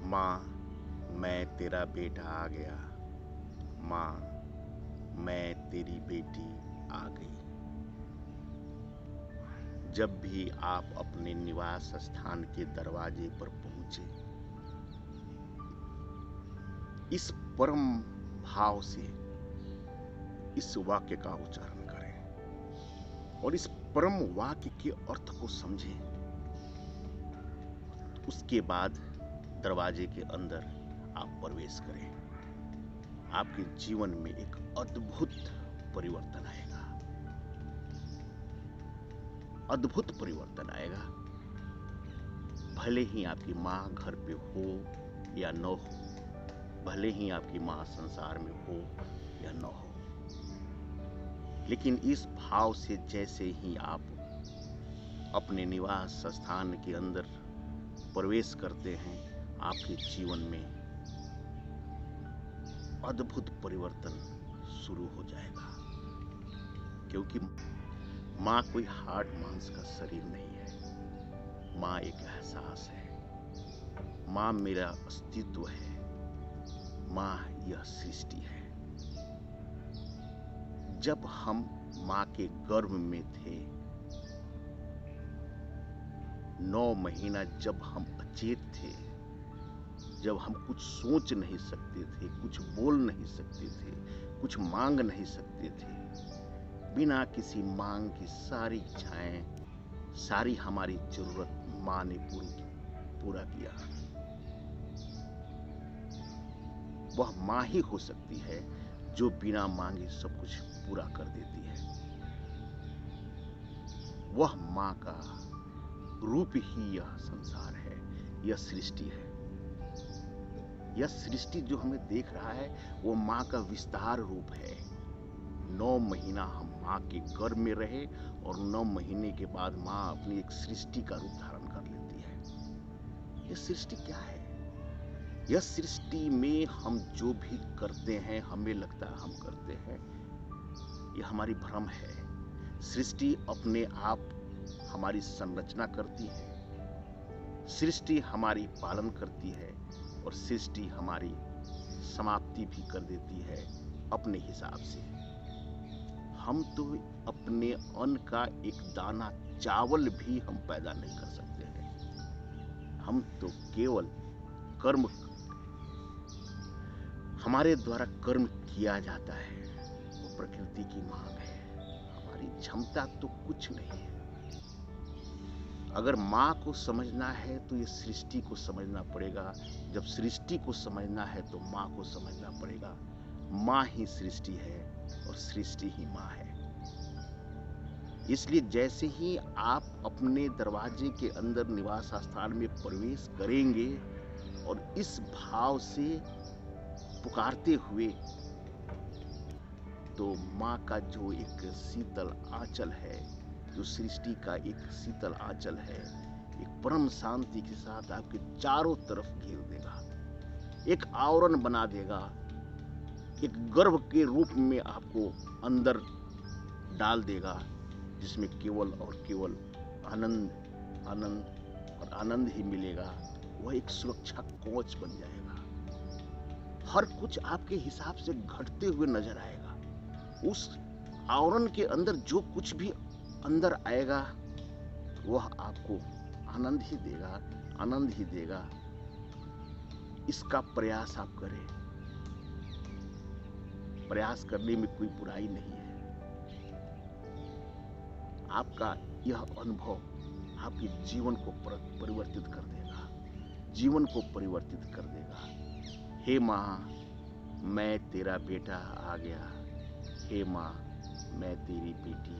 माँ, मैं तेरा बेटा आ गया। माँ, मैं तेरी बेटी आ गई। जब भी आप अपने निवास स्थान के दरवाजे पर पहुंचे, इस परम भाव से इस वाक्य का उच्चारण करें और इस परम वाक्य के अर्थ को समझें। उसके बाद दरवाजे के अंदर आप प्रवेश करें। आपके जीवन में एक अद्भुत परिवर्तन आएगा। अद्भुत परिवर्तन आएगा। भले ही आपकी माँ घर पे हो या न हो, भले ही आपकी माँ संसार में हो या न हो, लेकिन इस भाव से जैसे ही आप अपने निवास स्थान के अंदर प्रवेश करते हैं, आपके जीवन में अद्भुत परिवर्तन शुरू हो जाएगा। क्योंकि माँ कोई हार्ड मांस का शरीर नहीं है। माँ एक एहसास है। माँ मेरा अस्तित्व है। माँ यह सृष्टि है। जब हम माँ के गर्भ में थे, 9 महीना जब हम अचेत थे, जब हम कुछ सोच नहीं सकते थे, कुछ बोल नहीं सकते थे, कुछ मांग नहीं सकते थे, बिना किसी मांग की सारी इच्छाएं, सारी हमारी जरूरत माँ ने पूरा किया। वह माँ ही हो सकती है जो बिना मांगे सब कुछ पूरा कर देती है। वह माँ का रूप ही यह संसार है, यह सृष्टि है। यह सृष्टि जो हमें देख रहा है वो माँ का विस्तार रूप है। 9 महीना हम माँ के गर्भ में रहे और 9 महीने के बाद माँ अपनी एक सृष्टि का रूप धारण कर लेती है। यह सृष्टि क्या है? यह सृष्टि में हम जो भी करते हैं, हमें लगता है हम करते हैं, यह हमारी भ्रम है। सृष्टि अपने आप हमारी संरचना करती है, सृष्टि हमारी पालन करती है और सृष्टि हमारी समाप्ति भी कर देती है अपने हिसाब से। हम तो अपने अन्न का एक दाना चावल भी हम पैदा नहीं कर सकते हैं। हम तो केवल कर्म, हमारे द्वारा कर्म किया जाता है, वो प्रकृति की मांग है। हमारी क्षमता तो कुछ नहीं है। अगर माँ को समझना है तो ये सृष्टि को समझना पड़ेगा। जब सृष्टि को समझना है तो माँ को समझना पड़ेगा। माँ ही सृष्टि है और सृष्टि ही माँ है। इसलिए जैसे ही आप अपने दरवाजे के अंदर निवास स्थान में प्रवेश करेंगे और इस भाव से पुकारते हुए, तो माँ का जो एक शीतल आंचल है, जो सृष्टि का एक शीतल आंचल है, एक परम शांति के साथ आपके चारों तरफ घेर देगा, एक आवरण बना देगा, एक गर्भ के रूप में आपको अंदर डाल देगा, जिसमें केवल और केवल आनंद, आनंद और आनंद ही मिलेगा। वह एक सुरक्षा कवच बन जाएगा। हर कुछ आपके हिसाब से घटते हुए नजर आएगा। उस आवरण के अंदर जो कुछ भी अंदर आएगा वह आपको आनंद ही देगा, आनंद ही देगा। इसका प्रयास आप करें। प्रयास करने में कोई बुराई नहीं है। आपका यह अनुभव आपके जीवन को परिवर्तित कर देगा, जीवन को परिवर्तित कर देगा। हे माँ, मैं तेरा बेटा आ गया। हे माँ, मैं तेरी बेटी